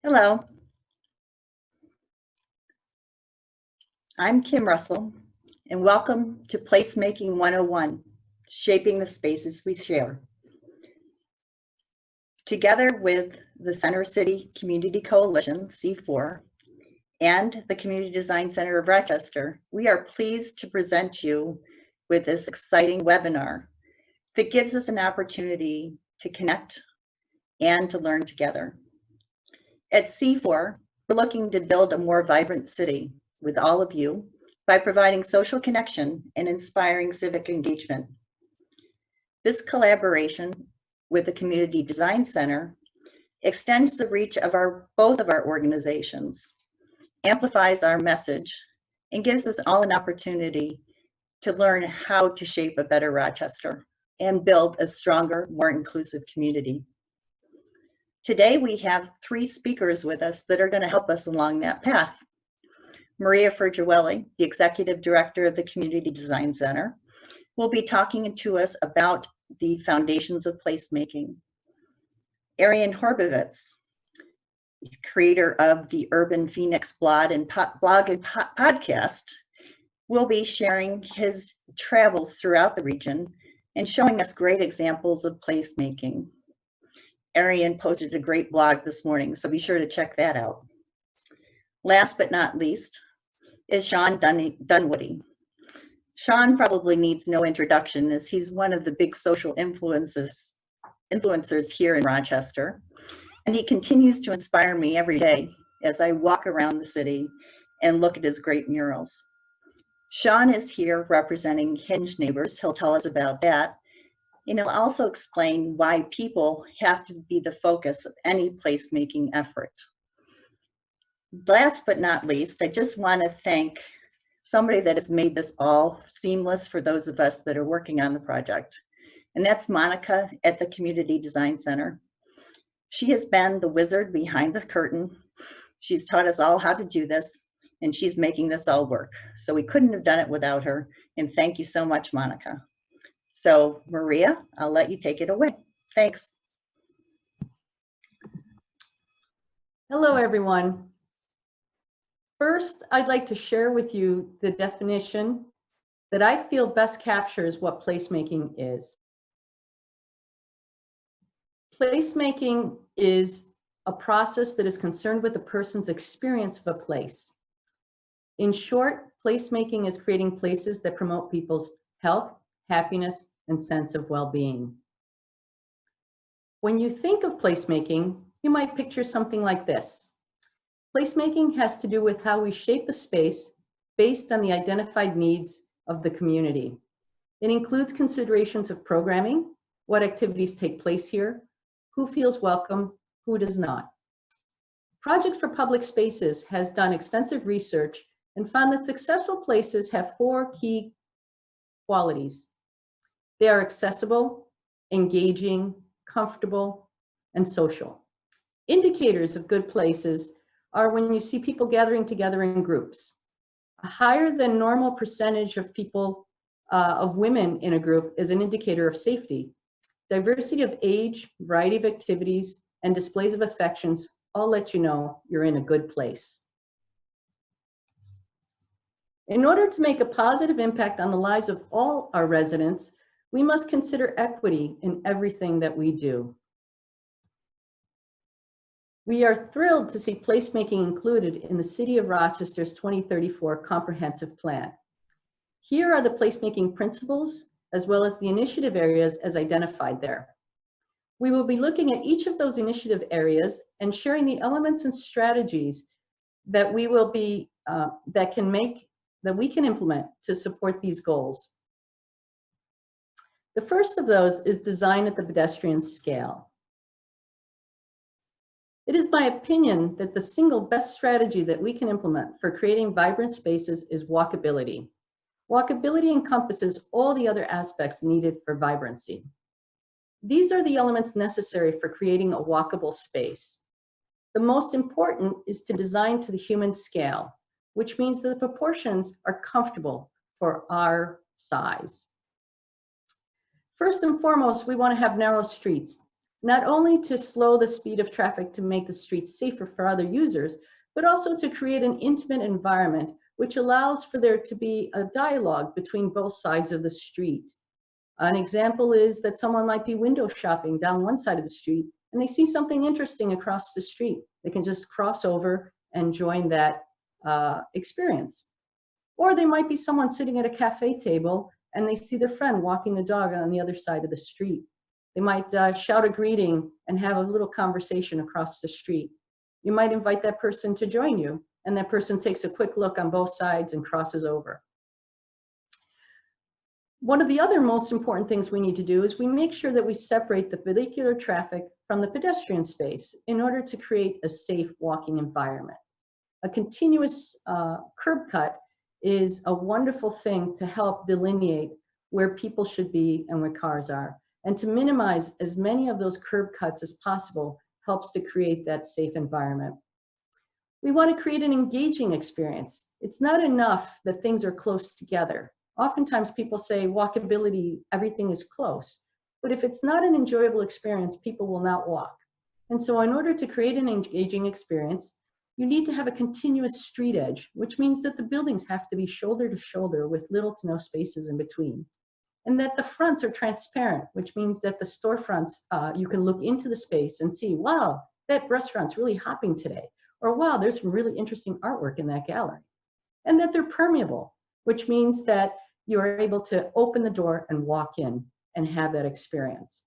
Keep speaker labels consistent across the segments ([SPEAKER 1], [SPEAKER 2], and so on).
[SPEAKER 1] Hello, I'm Kim Russell, and welcome to Placemaking 101, Shaping the Spaces We Share. Together with the Center City Community Coalition, C4, and the Community Design Center of Rochester, we are pleased to present you with this exciting webinar that gives us an opportunity to connect and to learn together. At C4, we're looking to build a more vibrant city with all of you by providing social connection and inspiring civic engagement. This collaboration with the Community Design Center extends the reach of both of our organizations, amplifies our message, and gives us all an opportunity to learn how to shape a better Rochester and build a stronger, more inclusive community. Today, we have three speakers with us that are going to help us along that path. Maria Furgiuele, the Executive Director of the Community Design Center, will be talking to us about the foundations of placemaking. Arian Horbovetz, creator of the Urban Phoenix blog and podcast, will be sharing his travels throughout the region and showing us great examples of placemaking. Arian posted a great blog this morning, so be sure to check that out. Last but not least is Sean Dunwoody. Sean probably needs no introduction, as he's one of the big social influencers here in Rochester, and he continues to inspire me every day as I walk around the city and look at his great murals. Sean is here representing Hinge Neighbors. He'll tell us about that, and he'll also explain why people have to be the focus of any placemaking effort. Last but not least, I just want to thank somebody that has made this all seamless for those of us that are working on the project, and that's Monica at the Community Design Center. She has been the wizard behind the curtain. She's taught us all how to do this, and she's making this all work. So we couldn't have done it without her, and thank you so much, Monica. So Maria, I'll let you take it away. Thanks.
[SPEAKER 2] Hello, everyone. First, I'd like to share with you the definition that I feel best captures what placemaking is. Placemaking is a process that is concerned with a person's experience of a place. In short, placemaking is creating places that promote people's health, happiness, and sense of well-being. When you think of placemaking, you might picture something like this. Placemaking has to do with how we shape a space based on the identified needs of the community. It includes considerations of programming, what activities take place here, who feels welcome, who does not. Projects for Public Spaces has done extensive research and found that successful places have four key qualities. They are accessible, engaging, comfortable, and social. Indicators of good places are when you see people gathering together in groups. A higher than normal percentage of people, of women in a group is an indicator of safety. Diversity of age, variety of activities, and displays of affections all let you know you're in a good place. In order to make a positive impact on the lives of all our residents, we must consider equity in everything that we do. We are thrilled to see placemaking included in the City of Rochester's 2034 Comprehensive Plan. Here are the placemaking principles, as well as the initiative areas as identified there. We will be looking at each of those initiative areas and sharing the elements and strategies that we will be, that we can implement to support these goals. The first of those is design at the pedestrian scale. It is my opinion that the single best strategy that we can implement for creating vibrant spaces is walkability. Walkability encompasses all the other aspects needed for vibrancy. These are the elements necessary for creating a walkable space. The most important is to design to the human scale, which means that the proportions are comfortable for our size. First and foremost, we want to have narrow streets. not only to slow the speed of traffic to make the streets safer for other users, but also to create an intimate environment which allows for there to be a dialogue between both sides of the street. An example is that someone might be window shopping down one side of the street and they see something interesting across the street. They can just cross over and join that experience. Or they might be someone sitting at a cafe table and they see their friend walking the dog on the other side of the street. They might shout a greeting and have a little conversation across the street. You might invite that person to join you, and that person takes a quick look on both sides and crosses over. One of the other most important things we need to do is we make sure that we separate the vehicular traffic from the pedestrian space in order to create a safe walking environment. A continuous curb cut is a wonderful thing to help delineate where people should be and where cars are. And to minimize as many of those curb cuts as possible helps to create that safe environment. We want to create an engaging experience. It's not enough that things are close together. Oftentimes people say walkability, everything is close. But if it's not an enjoyable experience, people will not walk. And so in order to create an engaging experience, you need to have a continuous street edge, which means that the buildings have to be shoulder to shoulder with little to no spaces in between. And that the fronts are transparent, which means that the storefronts, you can look into the space and see, wow, that restaurant's really hopping today. Or wow, there's some really interesting artwork in that gallery. And that they're permeable, which means that you're able to open the door and walk in and have that experience.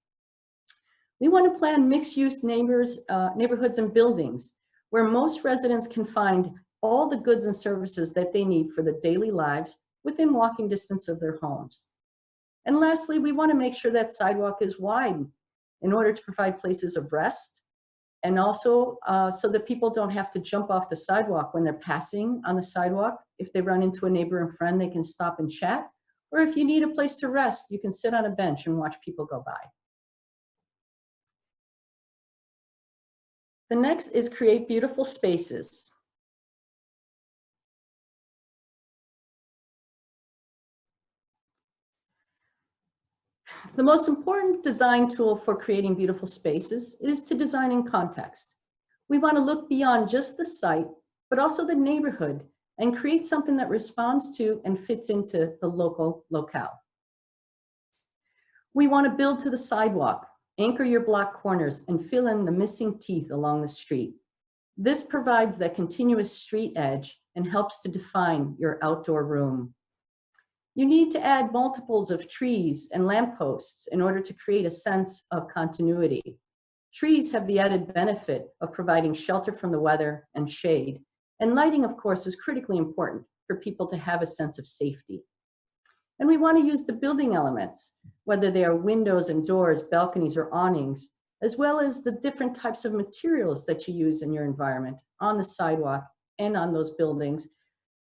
[SPEAKER 2] We want to plan mixed-use neighborhoods and buildings where most residents can find all the goods and services that they need for their daily lives within walking distance of their homes. And lastly, we want to make sure that sidewalk is wide in order to provide places of rest, and also so that people don't have to jump off the sidewalk when they're passing on the sidewalk. If they run into a neighbor and friend, they can stop and chat. Or if you need a place to rest, you can sit on a bench and watch people go by. The next is create beautiful spaces. The most important design tool for creating beautiful spaces is to design in context. We want to look beyond just the site, but also the neighborhood, and create something that responds to and fits into the local locale. We want to build to the sidewalk, anchor your block corners, and fill in the missing teeth along the street. This provides that continuous street edge and helps to define your outdoor room. You need to add multiples of trees and lampposts in order to create a sense of continuity. Trees have the added benefit of providing shelter from the weather and shade. And lighting, of course, is critically important for people to have a sense of safety. And we want to use the building elements, whether they are windows and doors, balconies, or awnings, as well as the different types of materials that you use in your environment, on the sidewalk and on those buildings,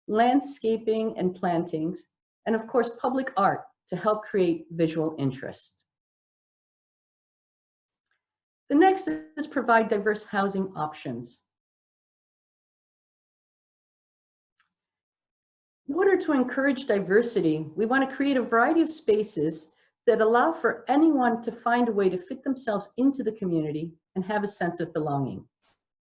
[SPEAKER 2] landscaping and plantings, and of course, public art to help create visual interest. The next is provide diverse housing options. In order to encourage diversity, we want to create a variety of spaces that allow for anyone to find a way to fit themselves into the community and have a sense of belonging.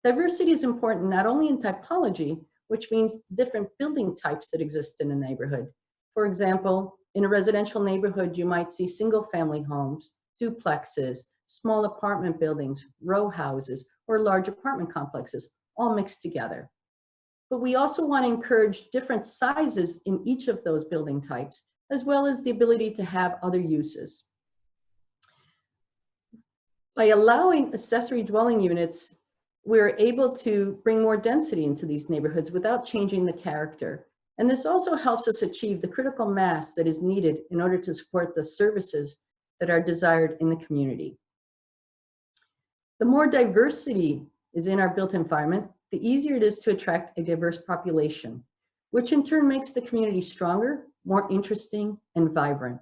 [SPEAKER 2] Diversity is important not only in typology, which means different building types that exist in a neighborhood. For example, in a residential neighborhood, you might see single-family homes, duplexes, small apartment buildings, row houses, or large apartment complexes, all mixed together. But we also want to encourage different sizes in each of those building types, as well as the ability to have other uses. By allowing accessory dwelling units, we're able to bring more density into these neighborhoods without changing the character. And this also helps us achieve the critical mass that is needed in order to support the services that are desired in the community. The more diversity is in our built environment, the easier it is to attract a diverse population, which in turn makes the community stronger, more interesting, and vibrant.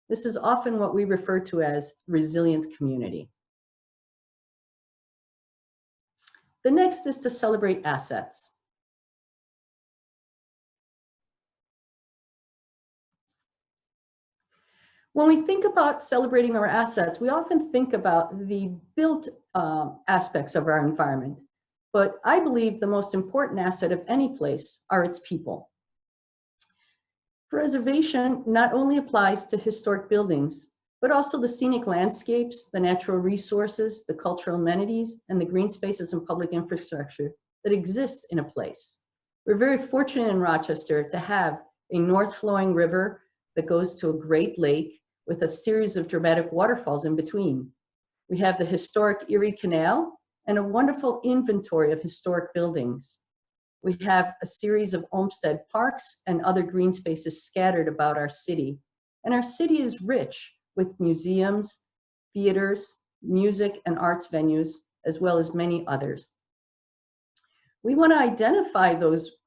[SPEAKER 2] This is often what we refer to as resilient community. The next is to celebrate assets. When we think about celebrating our assets, we often think about the built aspects of our environment. But I believe the most important asset of any place are its people. Preservation not only applies to historic buildings, but also the scenic landscapes, the natural resources, the cultural amenities, and the green spaces and public infrastructure that exist in a place. We're very fortunate in Rochester to have a north-flowing river that goes to a great lake with a series of dramatic waterfalls in between. We have the historic Erie Canal and a wonderful inventory of historic buildings. We have a series of Olmsted parks and other green spaces scattered about our city. And our city is rich with museums, theaters, music and arts venues, as well as many others. We want to identify those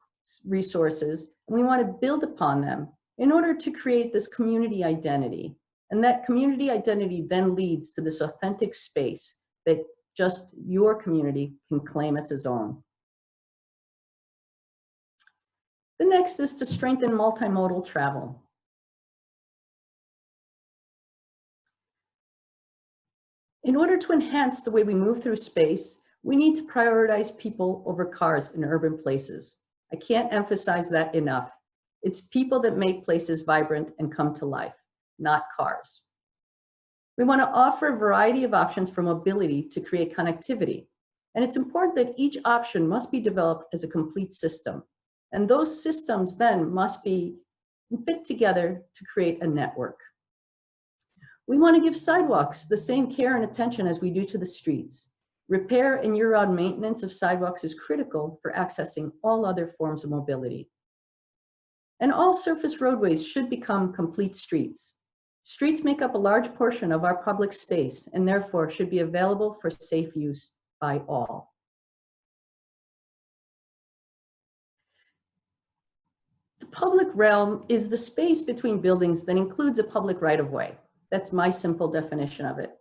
[SPEAKER 2] resources and we want to build upon them in order to create this community identity. And that community identity then leads to this authentic space that just your community can claim as its own. The next is to strengthen multimodal travel. In order to enhance the way we move through space, we need to prioritize people over cars in urban places. I can't emphasize that enough. It's people that make places vibrant and come to life, not cars. We want to offer a variety of options for mobility to create connectivity. And it's important that each option must be developed as a complete system. And those systems then must be fit together to create a network. We want to give sidewalks the same care and attention as we do to the streets. Repair and year-round maintenance of sidewalks is critical for accessing all other forms of mobility. And all surface roadways should become complete streets. Streets make up a large portion of our public space and therefore should be available for safe use by all. The public realm is the space between buildings that includes a public right-of-way. That's my simple definition of it.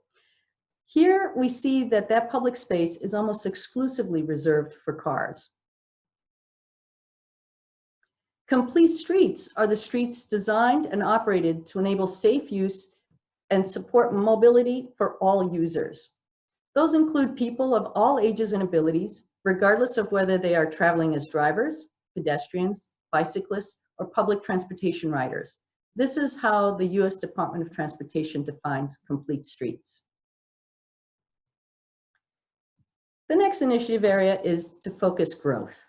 [SPEAKER 2] Here we see that that public space is almost exclusively reserved for cars. Complete streets are the streets designed and operated to enable safe use and support mobility for all users. Those include people of all ages and abilities, regardless of whether they are traveling as drivers, pedestrians, bicyclists, or public transportation riders. This is how the U.S. Department of Transportation defines complete streets. The next initiative area is to focus growth.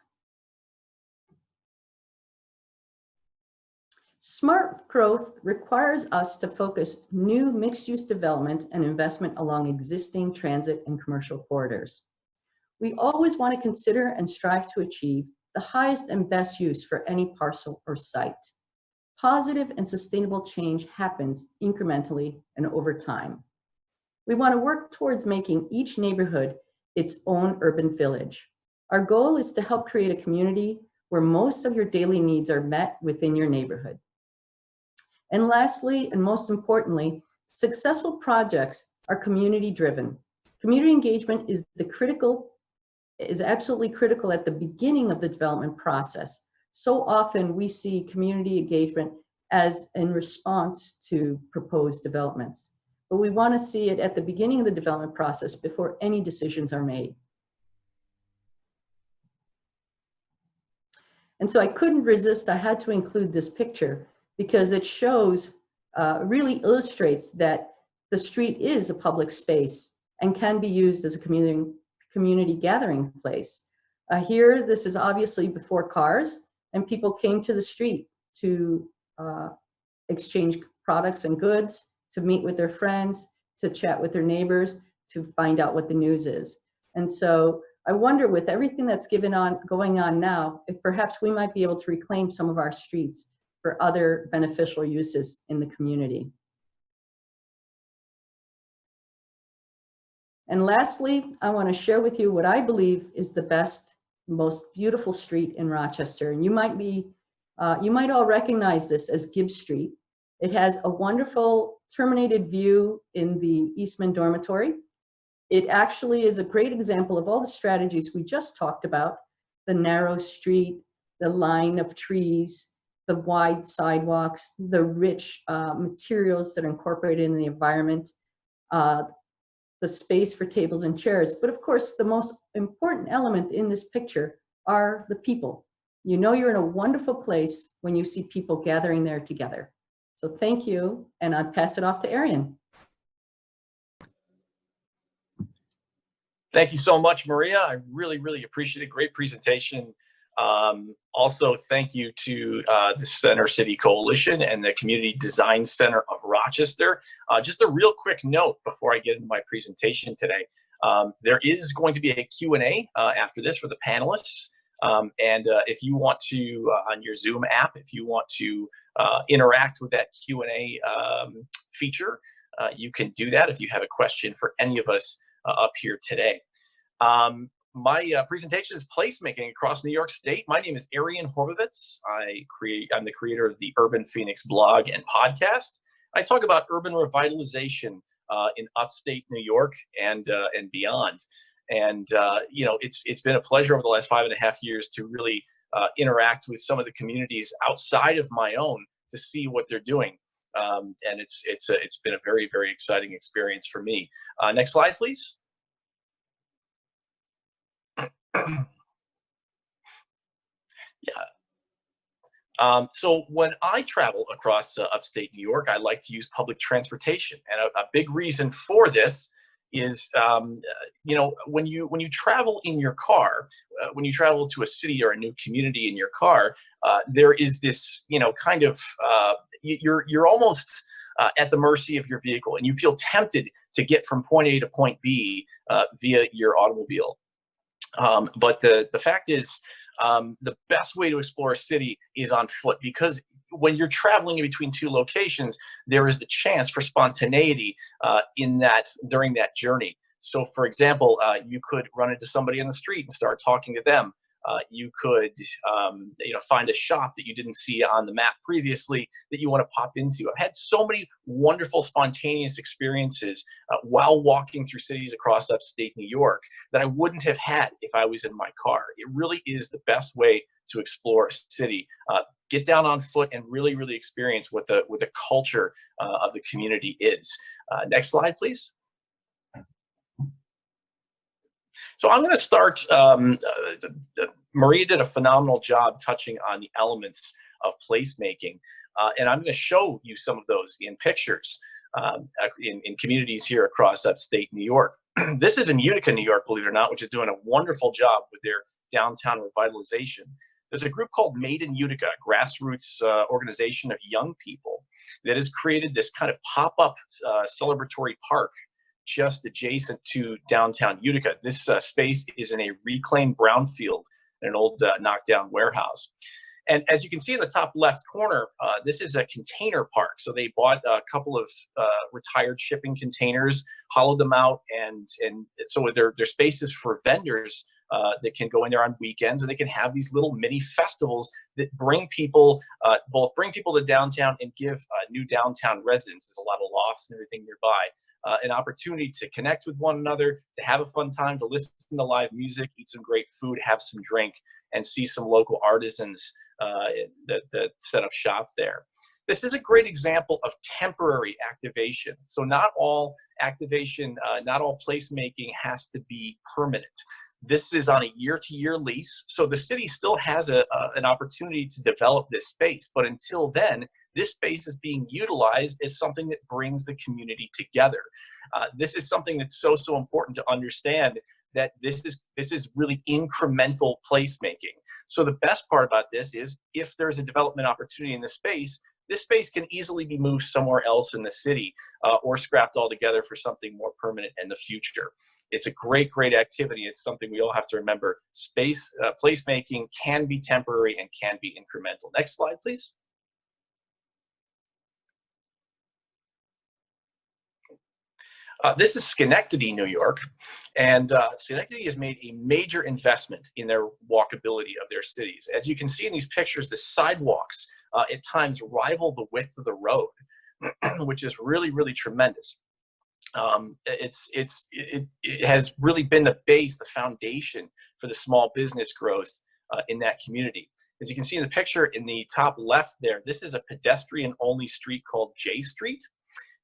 [SPEAKER 2] Smart growth requires us to focus new mixed-use development and investment along existing transit and commercial corridors. We always want to consider and strive to achieve the highest and best use for any parcel or site. Positive and sustainable change happens incrementally and over time. We want to work towards making each neighborhood its own urban village. Our goal is to help create a community where most of your daily needs are met within your neighborhood. And lastly, and most importantly, successful projects are community driven. Community engagement is absolutely critical at the beginning of the development process. So often we see community engagement as in response to proposed developments, but we want to see it at the beginning of the development process before any decisions are made. And so I couldn't resist, I had to include this picture because it shows, really illustrates that the street is a public space and can be used as a community gathering place. Here, this is obviously before cars, and people came to the street to exchange products and goods, to meet with their friends, to chat with their neighbors, to find out what the news is. And so I wonder, with everything that's going on now, if perhaps we might be able to reclaim some of our streets for other beneficial uses in the community. And lastly, I want to share with you what I believe is the best, most beautiful street in Rochester. And you might all recognize this as Gibbs Street. It has a wonderful terminated view in the Eastman dormitory. It actually is a great example of all the strategies we just talked about: the narrow street, the line of trees, the wide sidewalks, the rich materials that are incorporated in the environment, the space for tables and chairs. But of course, the most important element in this picture are the people. You know you're in a wonderful place when you see people gathering there together. So thank you, and I'll pass it off to Arian.
[SPEAKER 3] Thank you so much, Maria. I really appreciate it. Great presentation. Also, thank you to the Center City Coalition and the Community Design Center of Rochester. Just a real quick note before I get into my presentation today. There is going to be a Q&A after this for the panelists. If you want to, on your Zoom app, if you want to interact with that Q&A feature, you can do that if you have a question for any of us up here today. My presentation is placemaking across New York State. My name is Arian Horbovetz. I'm the creator of the Urban Phoenix blog and podcast. I talk about urban revitalization in upstate New York and beyond. And you know, it's been a pleasure over the last 5.5 years to really interact with some of the communities outside of my own to see what they're doing. And it's been a very exciting experience for me. Next slide, please. Yeah. So when I travel across upstate New York, I like to use public transportation, and a big reason for this is, you know, when you travel in your car, when you travel to a city or a new community in your car, there is this, you know, kind of you're almost at the mercy of your vehicle, and you feel tempted to get from point A to point B via your automobile. But the fact is, the best way to explore a city is on foot, because when you're traveling in between two locations, there is the chance for spontaneity during that journey. So, for example, you could run into somebody on the street and start talking to them. You could, you know, find a shop that you didn't see on the map previously that you want to pop into. I've had so many wonderful spontaneous experiences while walking through cities across upstate New York that I wouldn't have had if I was in my car. It really is the best way to explore a city. Get down on foot and really experience what the culture of the community is. Next slide, please. So I'm going to start. Maria did a phenomenal job touching on the elements of placemaking, and I'm going to show you some of those in pictures in communities here across upstate New York. This is in Utica, New York, believe it or not, which is doing a wonderful job with their downtown revitalization. There's a group called Made in Utica, a grassroots organization of young people that has created this kind of pop-up celebratory park just adjacent to downtown Utica. This space is in a reclaimed brownfield in an old knockdown warehouse. And as you can see in the top left corner, this is a container park. So they bought a couple of retired shipping containers, hollowed them out, and so they're spaces for vendors that can go in there on weekends, and they can have these little mini festivals that bring people, both bring people to downtown and give new downtown residents, there's a lot of lofts and everything nearby, an opportunity to connect with one another, to have a fun time, to listen to live music, eat some great food, have some drink, and see some local artisans that set up shop there. This is a great example of temporary activation. So not all activation, not all placemaking has to be permanent. This is on a year-to-year lease, so the city still has an opportunity to develop this space, but until then, this space is being utilized as something that brings the community together. This is something that's so important to understand, that this is really incremental placemaking. So the best part about this is, if there's a development opportunity in this space can easily be moved somewhere else in the city or scrapped altogether for something more permanent in the future. It's a great activity. It's something we all have to remember. Placemaking can be temporary and can be incremental. Next slide, please. This is Schenectady, New York, and Schenectady has made a major investment in their walkability of their cities. As you can see in these pictures, the sidewalks at times rival the width of the road, which is really tremendous. It has really been the base, the foundation for the small business growth in that community. As you can see in the picture in the top left there, this is a pedestrian-only street called J Street,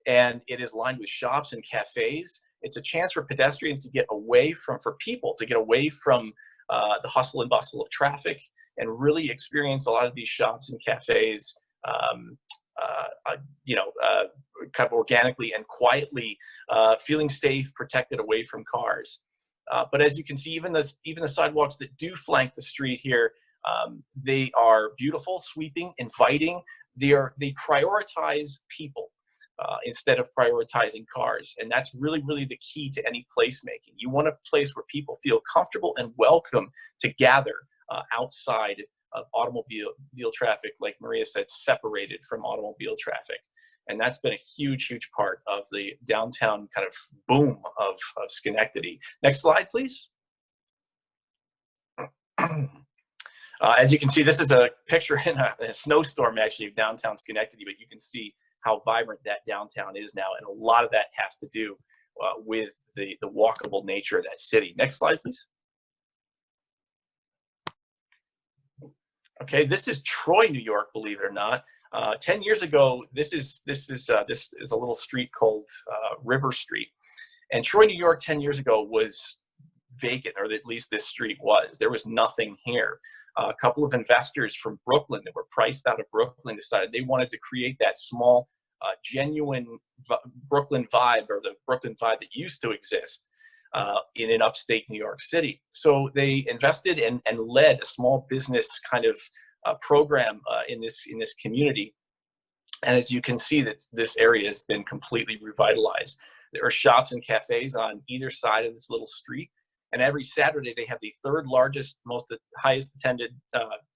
[SPEAKER 3] and it is lined with shops and cafes. It's a chance for pedestrians to get away from, for people to get away from the hustle and bustle of traffic and really experience a lot of these shops and cafes, kind of organically and quietly, feeling safe, protected away from cars. But as you can see, even the sidewalks that do flank the street here, they are beautiful, sweeping, inviting. They prioritize people instead of prioritizing cars, and that's really, really the key to any placemaking. You want a place where people feel comfortable and welcome to gather outside of automobile traffic, like Maria said, separated from automobile traffic. And that's been a huge, huge part of the downtown kind of boom of Schenectady. Next slide, please. As you can see, this is a picture in a snowstorm, actually, of downtown Schenectady, but you can see how vibrant that downtown is now. And a lot of that has to do with the walkable nature of that city. Next slide, please. Okay, this is Troy, New York, believe it or not. 10 years ago, this is a little street called River Street. And Troy, New York, 10 years ago was vacant, or at least this street was. There was nothing here. A couple of investors from Brooklyn that were priced out of Brooklyn decided they wanted to create that small, genuine Brooklyn vibe, or the Brooklyn vibe that used to exist in an upstate New York City. So they invested and led a small business kind of program in this community. And as you can see, this area has been completely revitalized. There are shops and cafes on either side of this little street. And every Saturday, they have the third largest, highest attended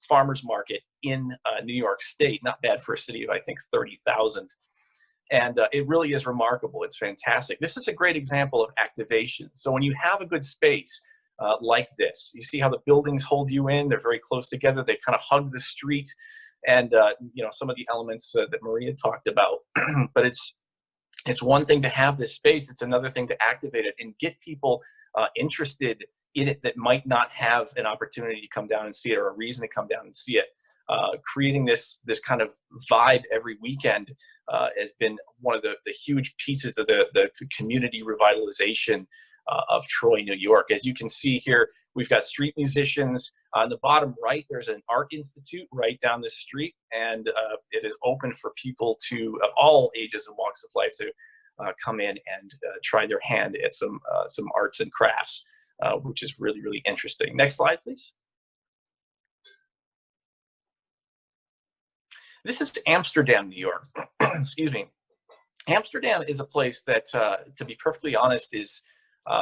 [SPEAKER 3] farmers market in New York State. Not bad for a city of, I think, 30,000. And it really is remarkable. It's fantastic. This is a great example of activation. So when you have a good space like this, you see how the buildings hold you in. They're very close together. They kind of hug the street, and some of the elements that Maria talked about. But it's one thing to have this space. It's another thing to activate it and get people interested in it that might not have an opportunity to come down and see it, or a reason to come down and see it. Creating this kind of vibe every weekend has been one of the huge pieces of the community revitalization of Troy, New York. As you can see here, we've got street musicians. On the bottom right, there's an art institute right down the street, and it is open for people of all ages and walks of life to come in and try their hand at some arts and crafts, which is really, really interesting. Next slide, please. This is Amsterdam, New York. Excuse me. Amsterdam is a place that, to be perfectly honest, is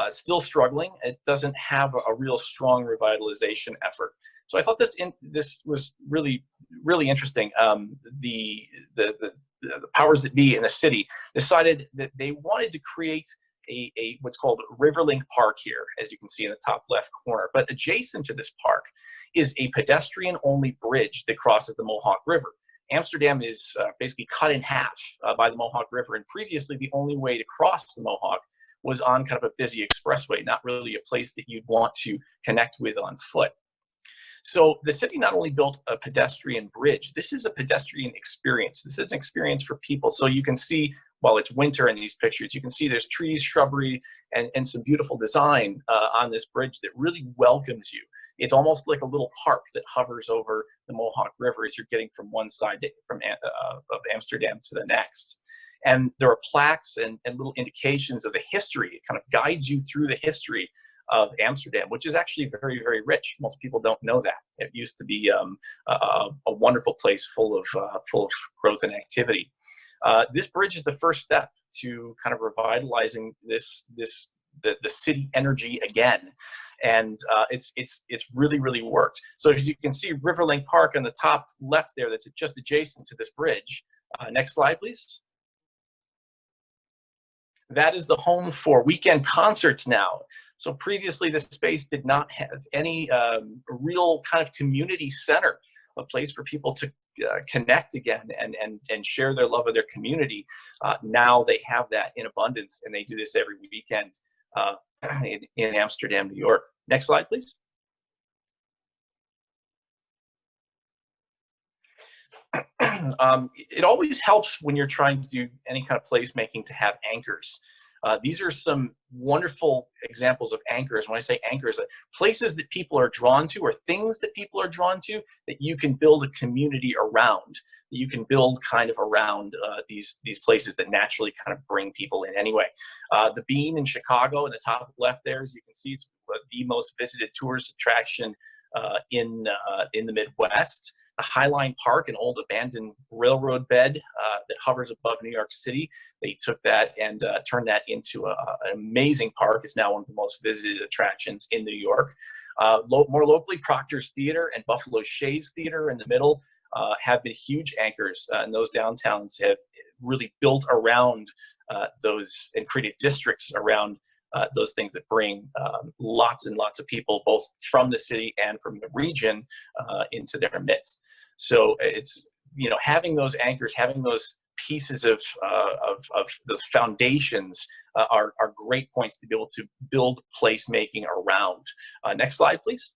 [SPEAKER 3] still struggling. It doesn't have a real strong revitalization effort. So I thought this was really, really interesting. The powers that be in the city decided that they wanted to create a what's called Riverlink Park here, as you can see in the top left corner. But adjacent to this park is a pedestrian-only bridge that crosses the Mohawk River. Amsterdam is basically cut in half by the Mohawk River, and previously the only way to cross the Mohawk was on kind of a busy expressway, not really a place that you'd want to connect with on foot. So the city not only built a pedestrian bridge, this is a pedestrian experience. This is an experience for people. So you can see, while it's winter in these pictures, you can see there's trees, shrubbery, and some beautiful design on this bridge that really welcomes you. It's almost like a little park that hovers over the Mohawk River as you're getting from one side of Amsterdam to the next. And there are plaques and little indications of the history. It kind of guides you through the history of Amsterdam, which is actually very, very rich. Most people don't know that. It used to be a wonderful place full of growth and activity. This bridge is the first step to kind of revitalizing the city energy again. And it's really, really worked. So as you can see, Riverlink Park on the top left there, that's just adjacent to this bridge. Next slide, please. That is the home for weekend concerts now. So previously, this space did not have any real kind of community center, a place for people to connect again and share their love of their community. Now they have that in abundance, and they do this every weekend in Amsterdam, New York. Next slide, please. it always helps when you're trying to do any kind of placemaking to have anchors. These are some wonderful examples of anchors. When I say anchors, places that people are drawn to, or things that people are drawn to, that you can build a community around. You can build kind of around these places that naturally kind of bring people in anyway. The Bean in Chicago in the top left there, as you can see, it's the most visited tourist attraction in the Midwest. The Highline Park, an old abandoned railroad bed that hovers above New York City. They took that and turned that into an amazing park. It's now one of the most visited attractions in New York. More locally, Proctor's Theater and Buffalo Shays Theater in the middle have been huge anchors, and those downtowns have really built around those and created districts around those things that bring lots and lots of people, both from the city and from the region, into their midst. So it's, you know, having those anchors, having those pieces of those foundations are great points to be able to build placemaking around. Next slide, please.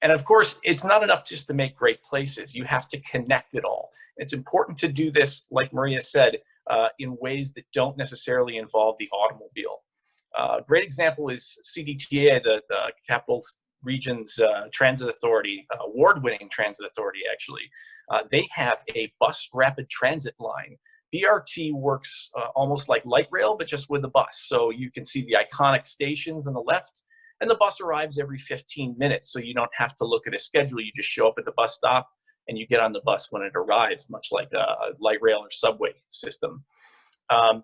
[SPEAKER 3] And of course, it's not enough just to make great places. You have to connect it all. It's important to do this, like Maria said, in ways that don't necessarily involve the automobile. A great example is CDTA, the Capital Region's Transit Authority, award-winning transit authority, actually. They have a bus rapid transit line. BRT works almost like light rail, but just with a bus. So you can see the iconic stations on the left, and the bus arrives every 15 minutes. So you don't have to look at a schedule. You just show up at the bus stop and you get on the bus when it arrives, much like a light rail or subway system.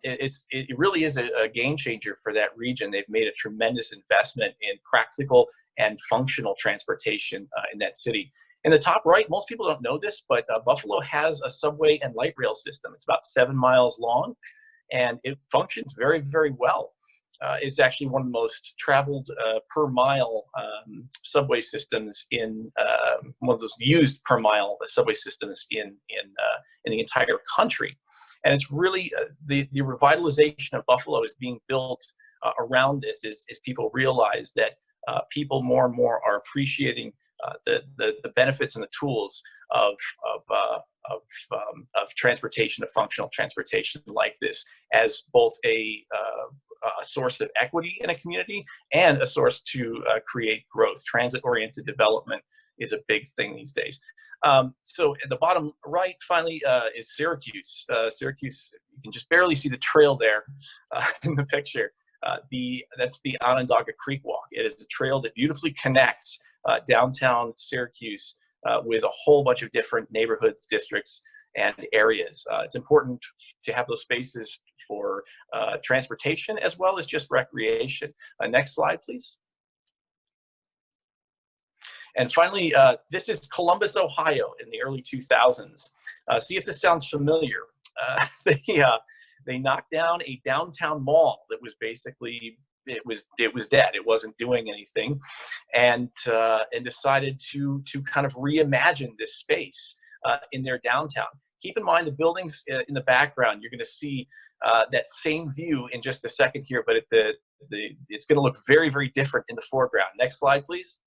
[SPEAKER 3] It really is a game changer for that region. They've made a tremendous investment in practical and functional transportation in that city. In the top right, most people don't know this, but Buffalo has a subway and light rail system. It's about 7 miles long, and it functions very, very well. It's actually one of the most traveled per mile subway systems in one of those used per mile subway systems in the entire country. And it's really the revitalization of Buffalo is being built around this as people realize that people more and more are appreciating the benefits and the tools of transportation, of functional transportation like this, as both a source of equity in a community and a source to create growth. Transit-oriented development is a big thing these days. So at the bottom right, finally, is Syracuse. Syracuse, you can just barely see the trail there in the picture. That's the Onondaga Creek Walk. It is a trail that beautifully connects downtown Syracuse with a whole bunch of different neighborhoods, districts, and areas. It's important to have those spaces for transportation as well as just recreation. Next slide, please. And finally, this is Columbus, Ohio in the early 2000s. See if this sounds familiar. They knocked down a downtown mall that was basically, it was dead. It wasn't doing anything, and decided to kind of reimagine this space in their downtown. Keep in mind the buildings in the background. You're going to see that same view in just a second here, but it's going to look very, very different in the foreground. Next slide, please.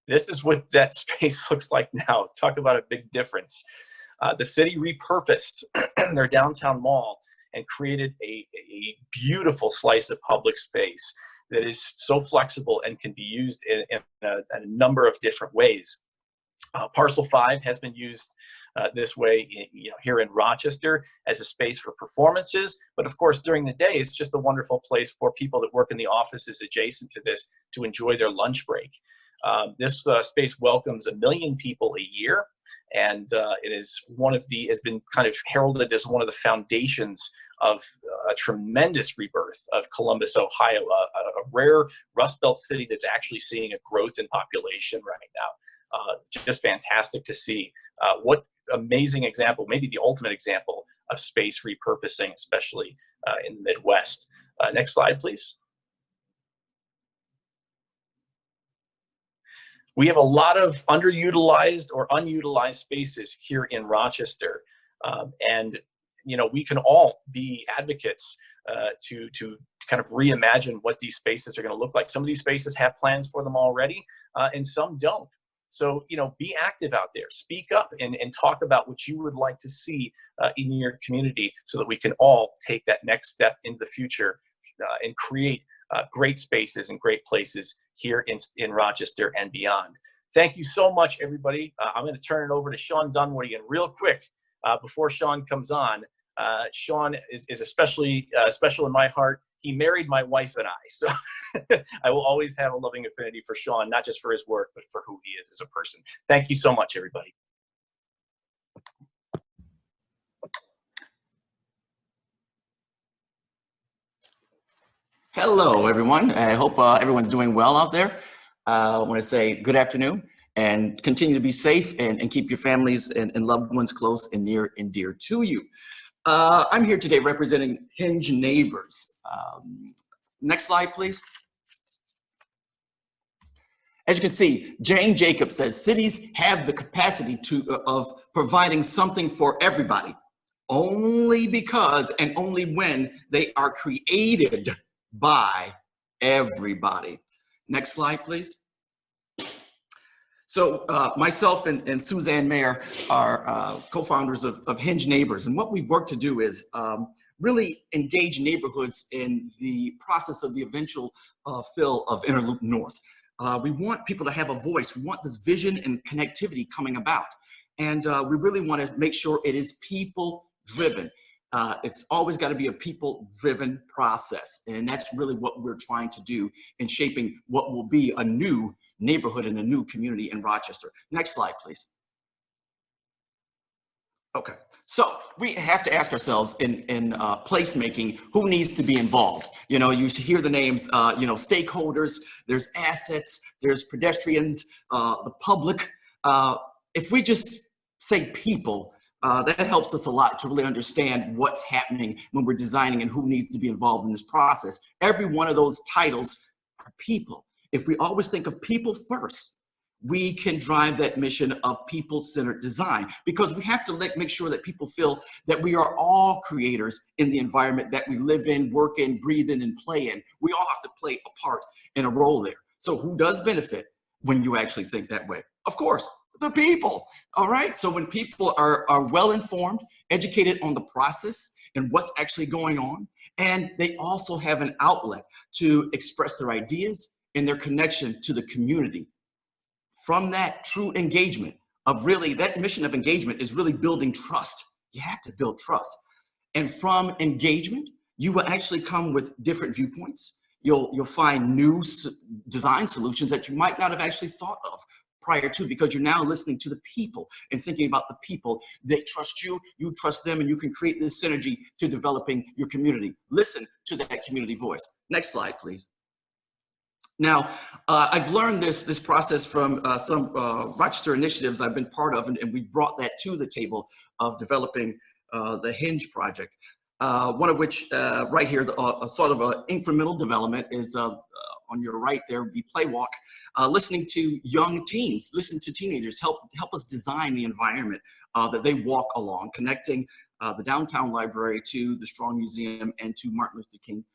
[SPEAKER 3] This is what that space looks like now. Talk about a big difference. The city repurposed their downtown mall and created a beautiful slice of public space that is so flexible and can be used in a number of different ways. Parcel 5 has been used this way, here in Rochester as a space for performances. But of course, during the day, it's just a wonderful place for people that work in the offices adjacent to this to enjoy their lunch break. This space welcomes 1 million people a year, and it is has been kind of heralded as one of the foundations of a tremendous rebirth of Columbus, Ohio, a rare Rust Belt city that's actually seeing a growth in population right now. Just fantastic to see. What amazing example, maybe the ultimate example of space repurposing, especially in the Midwest. Next slide, please. We have a lot of underutilized or unutilized spaces here in Rochester. And we can all be advocates to kind of reimagine what these spaces are going to look like. Some of these spaces have plans for them already, and some don't. So, be active out there, speak up, and talk about what you would like to see in your community, so that we can all take that next step into the future and create great spaces and great places here in Rochester and beyond. Thank you so much, everybody. I'm going to turn it over to Sean Dunwoody. And real quick, before Sean comes on, Sean is especially special in my heart. He married my wife and I, so I will always have a loving affinity for Sean, not just for his work, but for who he is as a person. Thank you so much, everybody.
[SPEAKER 4] Hello, everyone. I hope everyone's doing well out there. I want to say good afternoon and continue to be safe and keep your families and loved ones close and near and dear to you. I'm here today representing Hinge Neighbors. Next slide, please. As you can see, Jane Jacobs says cities have the capacity of providing something for everybody, only because and only when they are created by everybody. Next slide, please. So myself and Suzanne Mayer are co-founders of Hinge Neighbors. And what we've worked to do is really engage neighborhoods in the process of the eventual fill of Interloop North. We want people to have a voice. We want this vision and connectivity coming about. And we really want to make sure it is people-driven. It's always got to be a people-driven process. And that's really what we're trying to do in shaping what will be a new neighborhood and a new community in Rochester. Next slide, please. Okay, so we have to ask ourselves in placemaking, who needs to be involved? You hear the names, stakeholders, there's assets, there's pedestrians, the public. If we just say people, that helps us a lot to really understand what's happening when we're designing and who needs to be involved in this process. Every one of those titles are people. If we always think of people first, we can drive that mission of people-centered design, because we have to make sure that people feel that we are all creators in the environment that we live in, work in, breathe in, and play in. We all have to play a part and a role there. So who does benefit when you actually think that way? Of course, the people, all right? So when people are well-informed, educated on the process and what's actually going on, and they also have an outlet to express their ideas and their connection to the community. From that true engagement of really, that mission of engagement is really building trust. You have to build trust. And from engagement, you will actually come with different viewpoints. You'll find new design solutions that you might not have actually thought of prior to, because you're now listening to the people and thinking about the people. They trust you, you trust them, and you can create this synergy to developing your community. Listen to that community voice. Next slide, please. Now, I've learned this process from some Rochester initiatives I've been part of, and we brought that to the table of developing the Hinge project. One of which, right here, sort of an incremental development is on your right there, would be Playwalk. Listening to young teens, listen to teenagers, help us design the environment that they walk along, connecting the downtown library to the Strong Museum and to Martin Luther King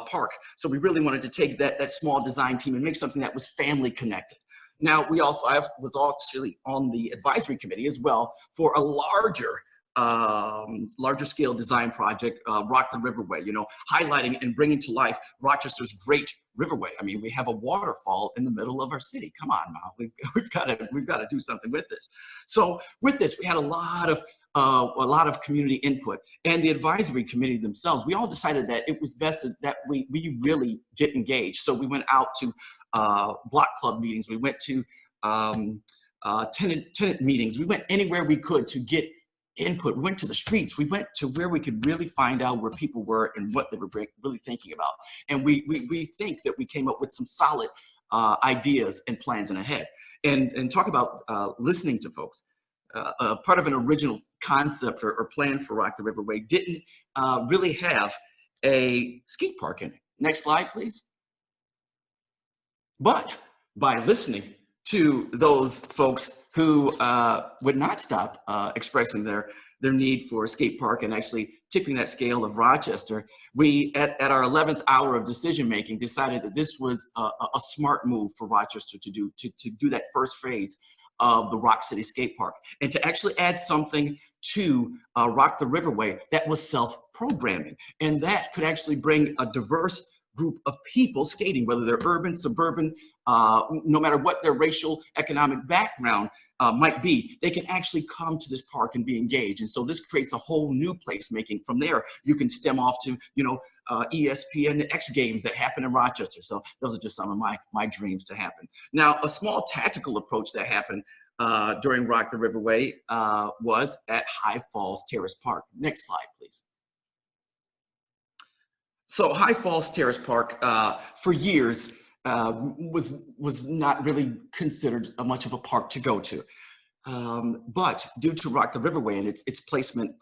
[SPEAKER 4] Park. So we really wanted to take that small design team and make something that was family connected. Now, I was actually on the advisory committee as well for a larger scale design project, Rock the Riverway, highlighting and bringing to life Rochester's great riverway. I mean, we have a waterfall in the middle of our city. Come on now, we've got to do something with this. So with this, we had a lot of community input, and the advisory committee themselves, we all decided that it was best that we really get engaged. So we went out to block club meetings, we went to tenant meetings, we went anywhere we could to get input. We went to the streets, we went to where we could really find out where people were and what they were really thinking about. And we think that we came up with some solid ideas and plans in ahead. And talk about listening to folks. Part of an original concept or plan for Rock the Riverway didn't really have a skate park in it. Next slide, please. But by listening to those folks who would not stop expressing their their need for a skate park and actually tipping that scale of Rochester, we, at our 11th hour of decision making, decided that this was a smart move for Rochester to do that first phase of the Rock City Skate Park, and to actually add something to Rock the Riverway that was self-programming, and that could actually bring a diverse group of people skating, whether they're urban, suburban, no matter what their racial, economic background might be, they can actually come to this park and be engaged. And so this creates a whole new placemaking. From there, you can stem off to, ESPN X Games that happen in Rochester. So those are just some of my dreams to happen. Now, a small tactical approach that happened during Rock the Riverway was at High Falls Terrace Park. Next slide, please. So High Falls Terrace Park, for years, was not really considered much of a park to go to. But due to Rock the Riverway and its placement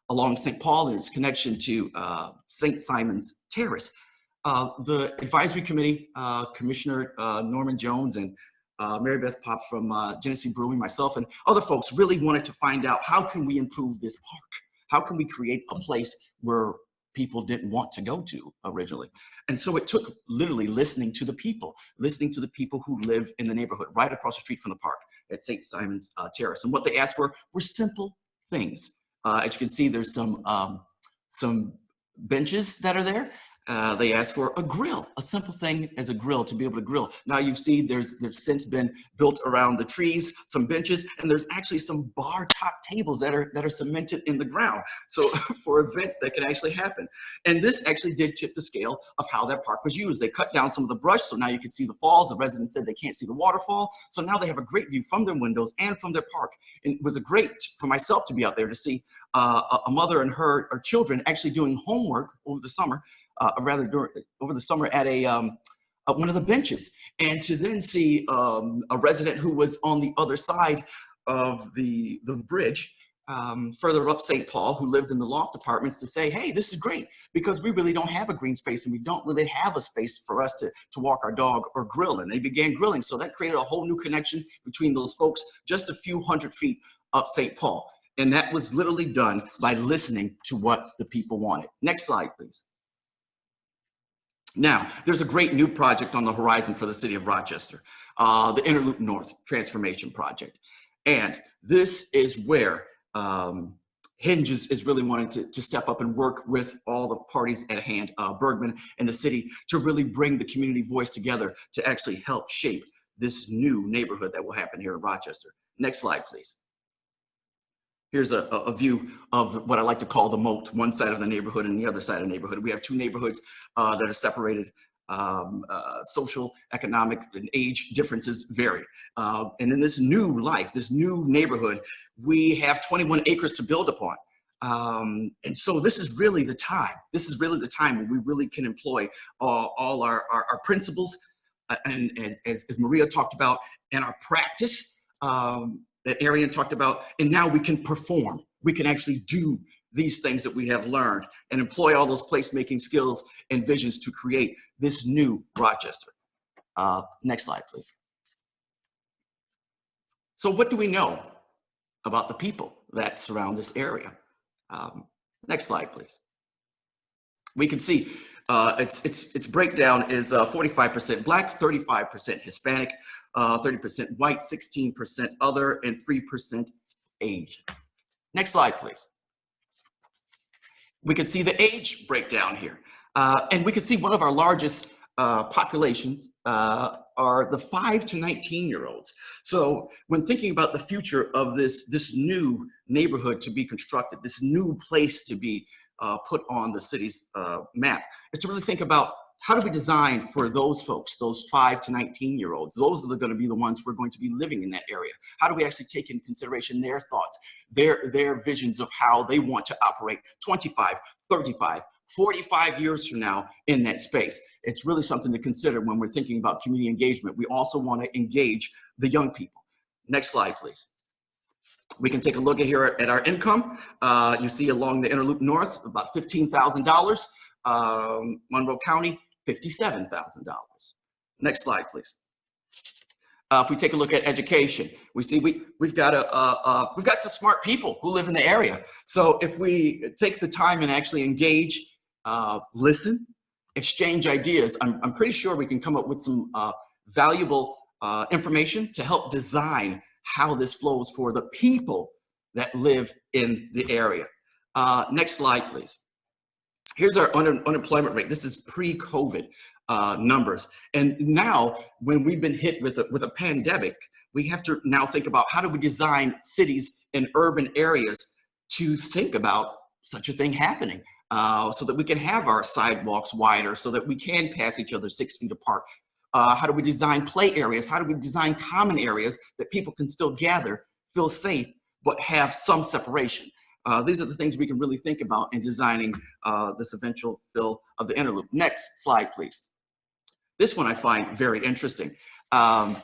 [SPEAKER 4] along St. Paul and its connection to St. Simon's Terrace, the advisory committee, Commissioner Norman Jones and Mary Beth Pop from Genesee Brewing, myself, and other folks really wanted to find out, how can we improve this park? How can we create a place where people didn't want to go to originally? And so it took literally listening to the people who live in the neighborhood right across the street from the park at St. Simon's Terrace. And what they asked for were simple things. As you can see, there's some benches that are there. They asked for a grill, a simple thing as a grill, to be able to grill. Now you see there's since been built around the trees, some benches, and there's actually some bar top tables that are cemented in the ground. So for events that can actually happen. And this actually did tip the scale of how that park was used. They cut down some of the brush, so now you can see the falls. The residents said they can't see the waterfall. So now they have a great view from their windows and from their park. And it was a great for myself to be out there to see a mother and her children actually doing homework over the summer. Over the summer at one of the benches, and to then see a resident who was on the other side of the bridge, further up St. Paul, who lived in the loft apartments, to say, hey, this is great, because we really don't have a green space and we don't really have a space for us to walk our dog or grill. And they began grilling. So that created a whole new connection between those folks just a few hundred feet up St. Paul. And that was literally done by listening to what the people wanted. Next slide, please. Now, there's a great new project on the horizon for the city of Rochester, the Inner Loop North Transformation Project. And this is where Hinge is really wanting to step up and work with all the parties at hand, Bergman and the city, to really bring the community voice together to actually help shape this new neighborhood that will happen here in Rochester. Next slide, please. Here's a view of what I like to call the moat, one side of the neighborhood and the other side of the neighborhood. We have two neighborhoods that are separated. Social, economic, and age differences vary. And in this new life, this new neighborhood, we have 21 acres to build upon. And so this is really the time. This is really the time when we really can employ all our principles, and as Maria talked about, and our practice, that Arian talked about, and now we can perform. We can actually do these things that we have learned and employ all those placemaking skills and visions to create this new Rochester. Next slide, please. So what do we know about the people that surround this area? Next slide, please. We can see its breakdown is 45% Black, 35% Hispanic, 30% white, 16% other, and 3% Asian. Next slide, please. We can see the age breakdown here. And we can see one of our largest populations are the 5 to 19-year-olds. So when thinking about the future of this new neighborhood to be constructed, this new place to be put on the city's map, is to really think about, how do we design for those folks, those 5 to 19-year-olds? Those are going to be the ones who are going to be living in that area. How do we actually take into consideration their thoughts, their visions of how they want to operate 25, 35, 45 years from now in that space? It's really something to consider when we're thinking about community engagement. We also want to engage the young people. Next slide, please. We can take a look at here at our income. You see along the Inner Loop North, about $15,000. Monroe County, $57,000. Next slide, please. If we take a look at education, we see we've got some smart people who live in the area. So if we take the time and actually engage, listen, exchange ideas, I'm pretty sure we can come up with some valuable information to help design how this flows for the people that live in the area. Next slide, please. Here's our unemployment rate. This is pre-COVID numbers. And now, when we've been hit with a pandemic, we have to now think about how do we design cities in urban areas to think about such a thing happening, so that we can have our sidewalks wider, so that we can pass each other 6 feet apart. How do we design play areas? How do we design common areas that people can still gather, feel safe, but have some separation? These are the things we can really think about in designing this eventual fill of the inner loop. Next slide, please. This one I find very interesting. And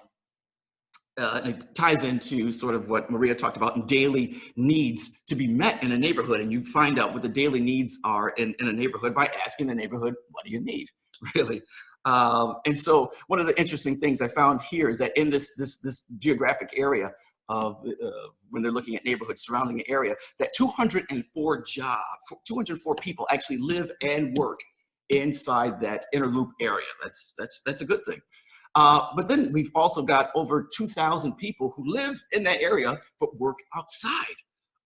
[SPEAKER 4] it ties into sort of what Maria talked about in daily needs to be met in a neighborhood. And you find out what the daily needs are in a neighborhood by asking the neighborhood, what do you need, really? And so one of the interesting things I found here is that in this geographic area of when they're looking at neighborhoods surrounding the area, that 204 people actually live and work inside that inner loop area. That's a good thing. But then we've also got over 2,000 people who live in that area but work outside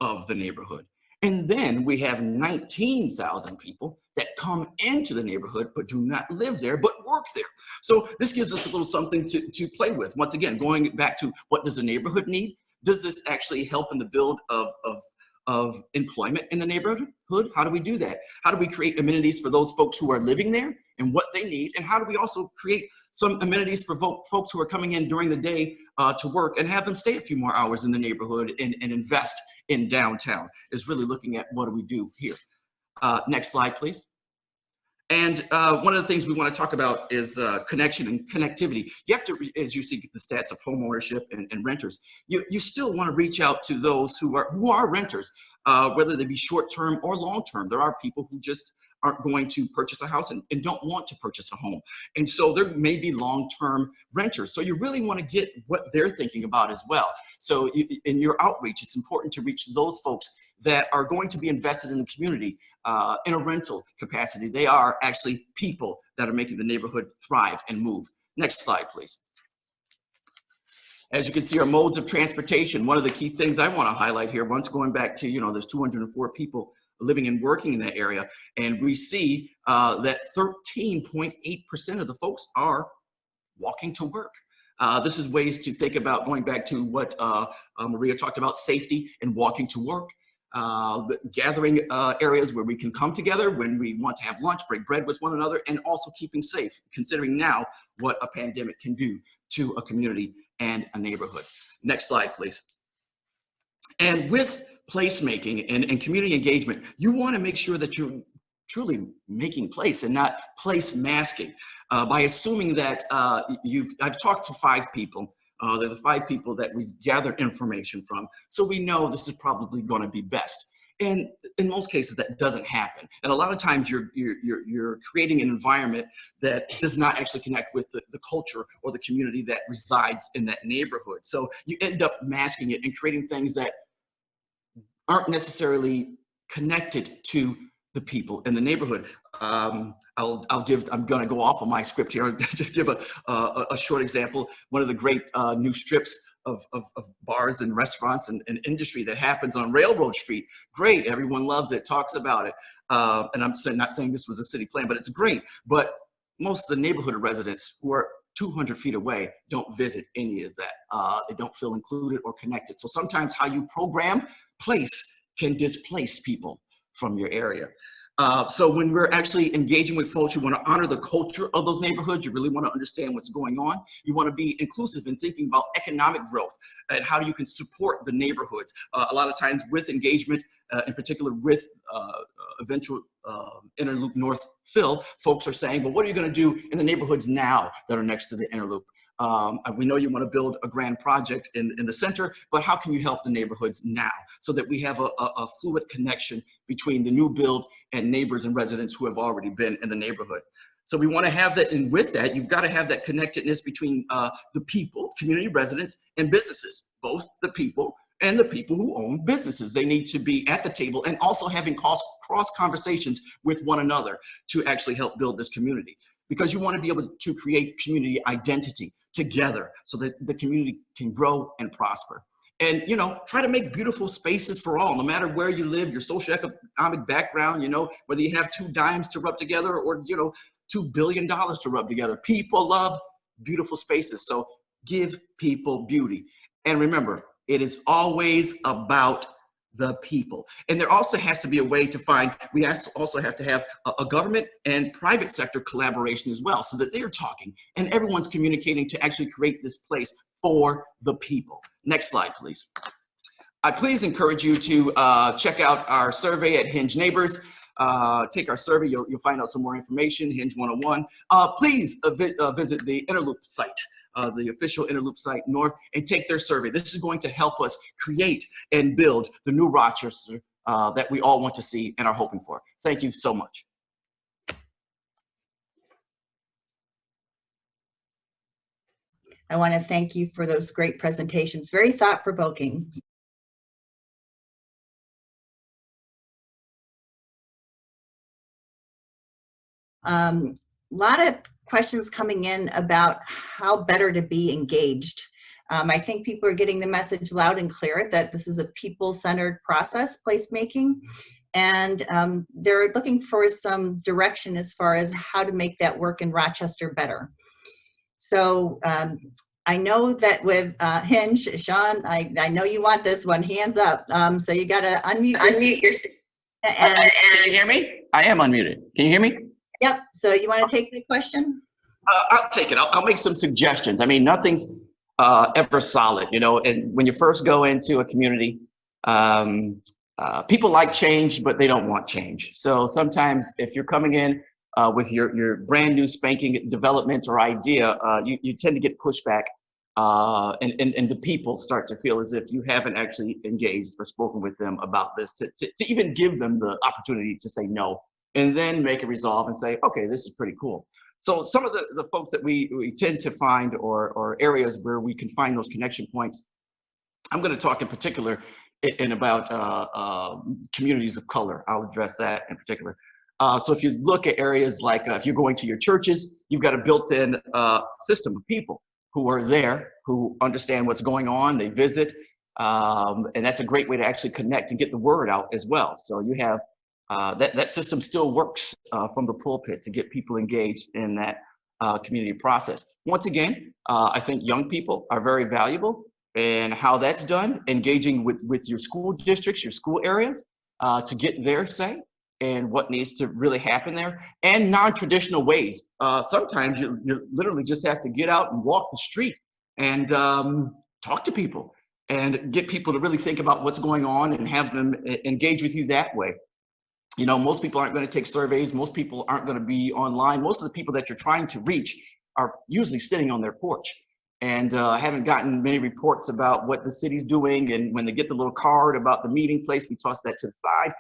[SPEAKER 4] of the neighborhood. And then we have 19,000 people that come into the neighborhood but do not live there but work there. So this gives us a little something to play with. Once again, going back to what does the neighborhood need? Does this actually help in the build of employment in the neighborhood? How do we do that? How do we create amenities for those folks who are living there and what they need? And how do we also create some amenities for folks who are coming in during the day to work and have them stay a few more hours in the neighborhood and invest in downtown? Is really looking at what do we do here. Next slide, please. And one of the things we want to talk about is connection and connectivity. You have to, as you see the stats of home ownership and renters, you still want to reach out to those who are renters, whether they be short-term or long-term. There are people who just aren't going to purchase a house and don't want to purchase a home. And so there may be long-term renters. So you really want to get what they're thinking about as well. So in your outreach, it's important to reach those folks that are going to be invested in the community in a rental capacity. They are actually people that are making the neighborhood thrive and move. Next slide, please. As you can see, our modes of transportation, one of the key things I want to highlight here, once going back to, there's 204 people living and working in that area, and we see that 13.8% of the folks are walking to work. This is ways to think about, going back to what Maria talked about, safety and walking to work. Gathering areas where we can come together when we want to have lunch, break bread with one another, and also keeping safe, considering now what a pandemic can do to a community and a neighborhood. Next slide, please. And with placemaking and community engagement, you want to make sure that you're truly making place and not place masking. By assuming that I've talked to 5 people. They're the 5 people that we've gathered information from. So we know this is probably going to be best. And in most cases, that doesn't happen. And a lot of times you're creating an environment that does not actually connect with the culture or the community that resides in that neighborhood. So you end up masking it and creating things that aren't necessarily connected to the people in the neighborhood. I'm going to go off of my script here and just give a short example. One of the great new strips of bars and restaurants and industry that happens on Railroad Street. Great, everyone loves it, talks about it. And I'm not saying this was a city plan, but it's great. But most of the neighborhood residents who are 200 feet away don't visit any of that. They don't feel included or connected. So sometimes how you program place can displace people from your area. So when we're actually engaging with folks, you want to honor the culture of those neighborhoods. You really want to understand what's going on. You want to be inclusive in thinking about economic growth and how you can support the neighborhoods. A lot of times with engagement, in particular with eventual inner loop north fill, folks are saying, well, what are you going to do in the neighborhoods now that are next to the inner loop? We know you want to build a grand project in the center, but how can you help the neighborhoods now so that we have a fluid connection between the new build and neighbors and residents who have already been in the neighborhood? So we want to have that, and with that, you've got to have that connectedness between the people, community residents, and businesses, both the people and the people who own businesses. They need to be at the table and also having cross conversations with one another to actually help build this community. Because you want to be able to create community identity together so that the community can grow and prosper. And, you know, try to make beautiful spaces for all, no matter where you live, your socioeconomic background, you know, whether you have 2 dimes to rub together or, you know, $2 billion to rub together. People love beautiful spaces. So give people beauty. And remember, it is always about the people. And there also has to be a way to find, we also have to have a government and private sector collaboration as well, so that they're talking and everyone's communicating to actually create this place for the people. Next slide, please. I please encourage you to check out our survey at Hinge Neighbors. Take our survey, you'll find out some more information, Hinge 101. Please visit the Interloop site, the official Interloop site North, and take their survey. This is going to help us create and build the new Rochester that we all want to see and are hoping for. Thank you so much.
[SPEAKER 1] I want to thank you for those great presentations, very thought-provoking. A lot of questions coming in about how better to be engaged. I think people are getting the message loud and clear that this is a people-centered process, placemaking, and they're looking for some direction as far as how to make that work in Rochester better. So I know that with Hinge, Sean, I know you want this one, hands up. So you got to unmute yourself.
[SPEAKER 4] And can you hear me? I am unmuted. Can you hear me?
[SPEAKER 1] Yep. So you want to take the question?
[SPEAKER 4] I'll take it. I'll make some suggestions. I mean, nothing's ever solid, you know, and when you first go into a community, people like change, but they don't want change. So sometimes if you're coming in with your brand new spanking development or idea, you tend to get pushback, and the people start to feel as if you haven't actually engaged or spoken with them about this to even give them the opportunity to say no, and then make a resolve and say, okay, this is pretty cool. So some of the folks that we tend to find, or areas where we can find those connection points, I'm going to talk in particular in about communities of color. I'll address that in particular. So if you look at areas like if you're going to your churches, you've got a built-in system of people who are there, who understand what's going on, they visit, and that's a great way to actually connect and get the word out as well. So you have that system still works from the pulpit to get people engaged in that community process. Once again, I think young people are very valuable, and how that's done, engaging with your school districts, your school areas, to get their say and what needs to really happen there, and non-traditional ways. Sometimes you literally just have to get out and walk the street and talk to people and get people to really think about what's going on and have them engage with you that way. You know, most people aren't going to take surveys. Most people aren't going to be online. Most of the people that you're trying to reach are usually sitting on their porch and haven't gotten many reports about what the city's doing. And when they get the little card about the meeting place, we toss that to the side.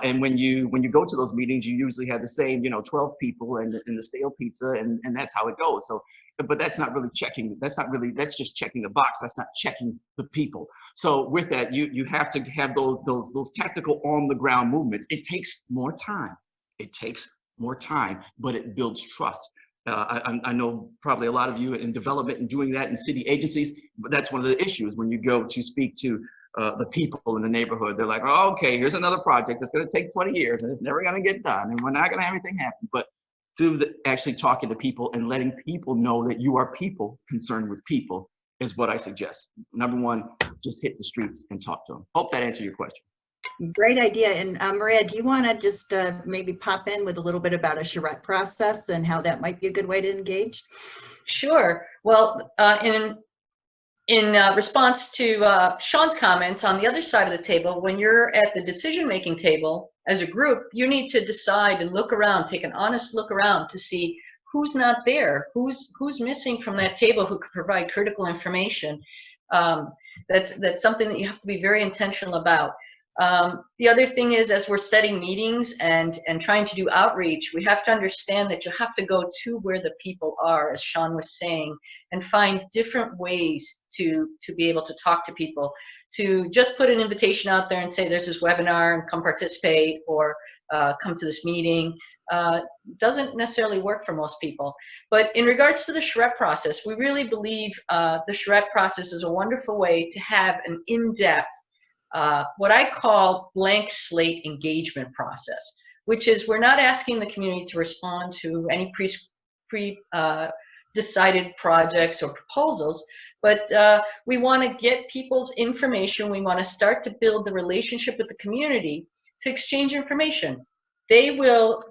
[SPEAKER 4] And when you go to those meetings, you usually have the same, 12 people and the stale pizza, and that's how it goes. So, but that's not really checking. That's just checking the box. That's not checking the people. So with that, you have to have those tactical on the ground movements. It takes more time. But it builds trust. I know probably a lot of you in development and doing that in city agencies, but that's one of the issues when you go to speak to the people in the neighborhood. They're like, oh, okay, here's another project that's going to take 20 years and it's never going to get done, and we're not going to have anything happen. But through actually talking to people and letting people know that you are people concerned with people is what I suggest. Number one, just hit the streets and talk to them. Hope that answered your question.
[SPEAKER 1] Great idea. And Maria, do you want to just maybe pop in with a little bit about a charrette process and how that might be a good way to engage?
[SPEAKER 2] Sure. Well, in response to Sean's comments, on the other side of the table, when you're at the decision-making table as a group, you need to decide and look around, take an honest look around to see who's not there, who's missing from that table, who could provide critical information. That's something that you have to be very intentional about. The other thing is, as we're setting meetings and trying to do outreach, we have to understand that you have to go to where the people are, as Sean was saying, and find different ways to be able to talk to people. To just put an invitation out there and say there's this webinar and come participate, or come to this meeting, doesn't necessarily work for most people. But in regards to the charrette process, we really believe the charrette process is a wonderful way to have an in-depth, what I call blank slate engagement process, which is we're not asking the community to respond to any decided projects or proposals, but we want to get people's information. We want to start to build the relationship with the community to exchange information. They will,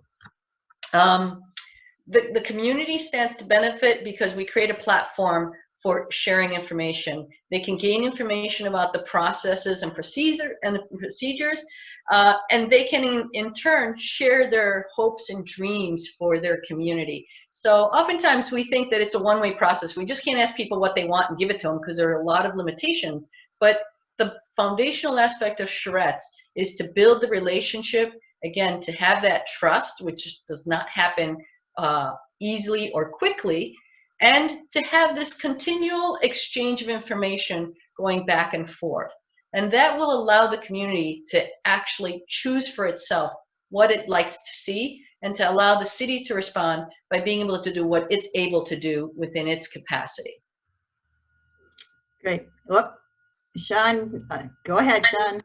[SPEAKER 2] the community stands to benefit because we create a platform for sharing information. They can gain information about the processes and procedures, and they can in turn share their hopes and dreams for their community. So oftentimes we think that it's a one-way process. We just can't ask people what they want and give it to them because there are a lot of limitations. But the foundational aspect of charrettes is to build the relationship, again, to have that trust, which does not happen easily or quickly, and to have this continual exchange of information going back and forth. And that will allow the community to actually choose for itself what it likes to see, and to allow the city to respond by being able to do what it's able to do within its capacity.
[SPEAKER 1] Great. Whoop. Sean, go ahead, Sean.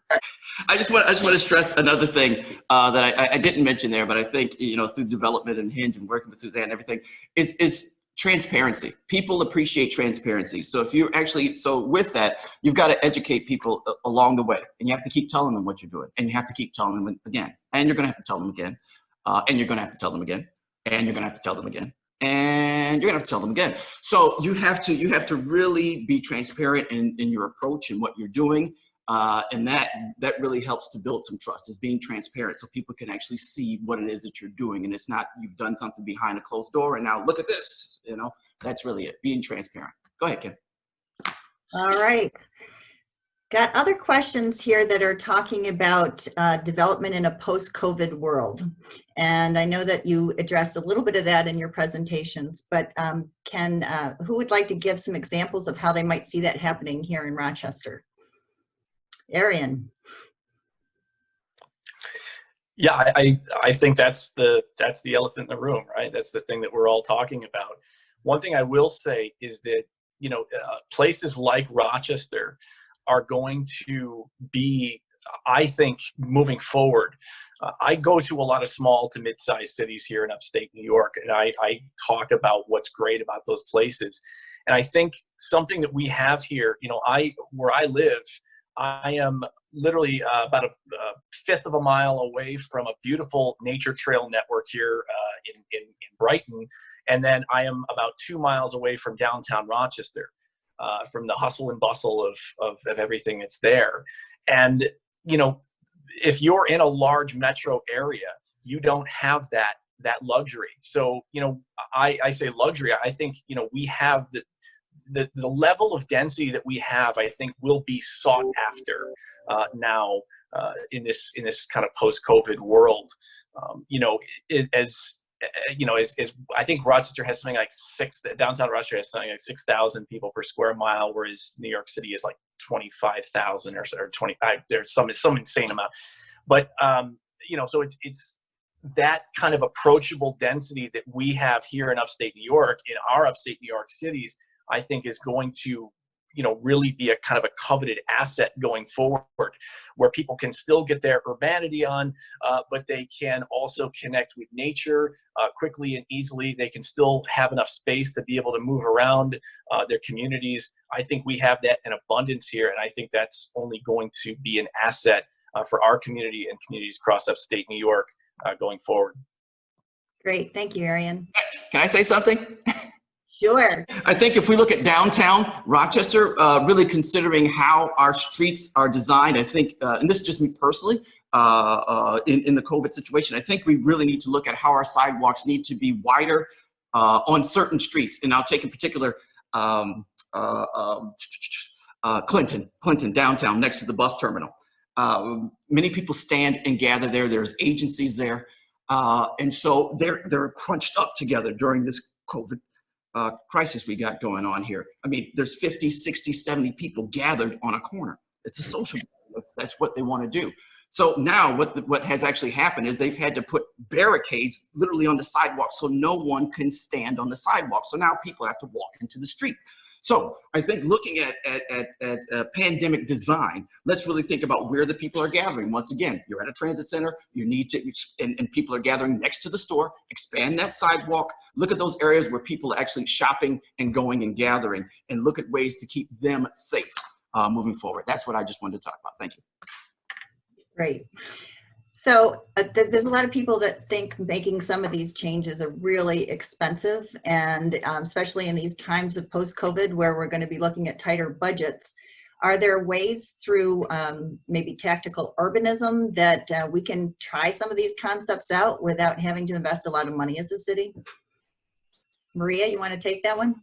[SPEAKER 4] I just want to stress another thing that I didn't mention there, but I think, you know, through development and Hinge and working with Suzanne and everything is transparency. People appreciate transparency. So if you actually, so with that, you've got to educate people along the way, and you have to keep telling them what you're doing, and you have to keep telling them again, and you're going to have to tell them again, and you're going to have to tell them again, and you're going to have to tell them again, and you're going to have to tell them again. So you have to really be transparent in your approach and what you're doing. And that really helps to build some trust, is being transparent, so people can actually see what it is that you're doing. And it's not you've done something behind a closed door and now look at this, you know. That's really it, being transparent. Go ahead, Kim.
[SPEAKER 1] All right. Got other questions here that are talking about development in a post-COVID world. And I know that you addressed a little bit of that in your presentations, but who would like to give some examples of how they might see that happening here in Rochester? Arian.
[SPEAKER 3] Yeah, I think that's the elephant in the room, right? That's the thing that we're all talking about. One thing I will say is that, you know, places like Rochester are going to be, I think, moving forward. I go to a lot of small to mid-sized cities here in upstate New York, and I talk about what's great about those places. And I think something that we have here, you know, where I live, I am literally about a fifth of a mile away from a beautiful nature trail network here in Brighton. And then I am about 2 miles away from downtown Rochester, from the hustle and bustle of everything that's there. And, you know, if you're in a large metro area, you don't have that luxury. So, you know, I say luxury, I think, you know, we have the level of density that we have, I think, will be sought after now in this kind of post-COVID world. You know, as I think Rochester has something like downtown Rochester has something like 6,000 people per square mile, whereas New York City is like 25,000 or 25. There's some insane amount, but you know, so it's that kind of approachable density that we have here in upstate New York, in our upstate New York cities, I think is going to, you know, really be a kind of a coveted asset going forward, where people can still get their urbanity on, but they can also connect with nature quickly and easily. They can still have enough space to be able to move around their communities. I think we have that in abundance here, and I think that's only going to be an asset for our community and communities across upstate New York going forward.
[SPEAKER 1] Great, thank you, Arian.
[SPEAKER 4] Can I say something?
[SPEAKER 1] Sure.
[SPEAKER 4] I think if we look at downtown Rochester, really considering how our streets are designed, I think, and this is just me personally, in the COVID situation, I think we really need to look at how our sidewalks need to be wider on certain streets. And I'll take in particular Clinton downtown next to the bus terminal. Many people stand and gather there. There's agencies there. And so they're crunched up together during this COVID crisis we got going on here. I mean, there's 50, 60, 70 people gathered on a corner. It's a social, that's what they want to do. So now what has actually happened is they've had to put barricades literally on the sidewalk so no one can stand on the sidewalk. So now people have to walk into the street. So I think looking at pandemic design, let's really think about where the people are gathering. Once again, you're at a transit center, you need to, and people are gathering next to the store, expand that sidewalk, look at those areas where people are actually shopping and going and gathering, and look at ways to keep them safe moving forward. That's what I just wanted to talk about. Thank you.
[SPEAKER 1] Great. So there's a lot of people that think making some of these changes are really expensive, and especially in these times of post-COVID where we're going to be looking at tighter budgets. Are there ways through maybe tactical urbanism that we can try some of these concepts out without having to invest a lot of money as a city? Maria, you want to take that one?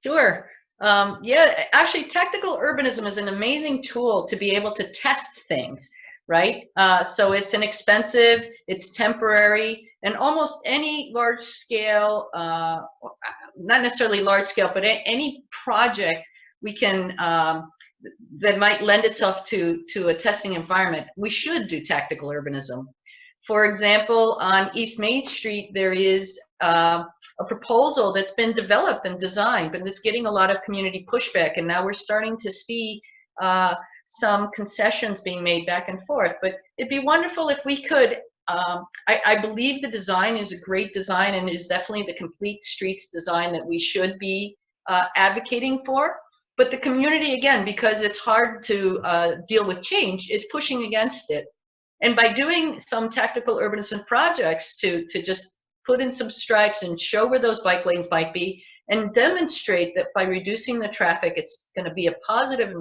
[SPEAKER 2] Sure. Yeah, actually, tactical urbanism is an amazing tool to be able to test things. Right? So it's inexpensive, it's temporary, and almost any large scale, not necessarily large scale, but any project we can, that might lend itself to a testing environment, we should do tactical urbanism. For example, on East Main Street, there is a proposal that's been developed and designed, but it's getting a lot of community pushback, and now we're starting to see some concessions being made back and forth. But it'd be wonderful if we could, I believe the design is a great design and is definitely the complete streets design that we should be advocating for. But the community, again, because it's hard to deal with change, is pushing against it. And by doing some tactical urbanism projects to just put in some stripes and show where those bike lanes might be, and demonstrate that by reducing the traffic, it's going to be a positive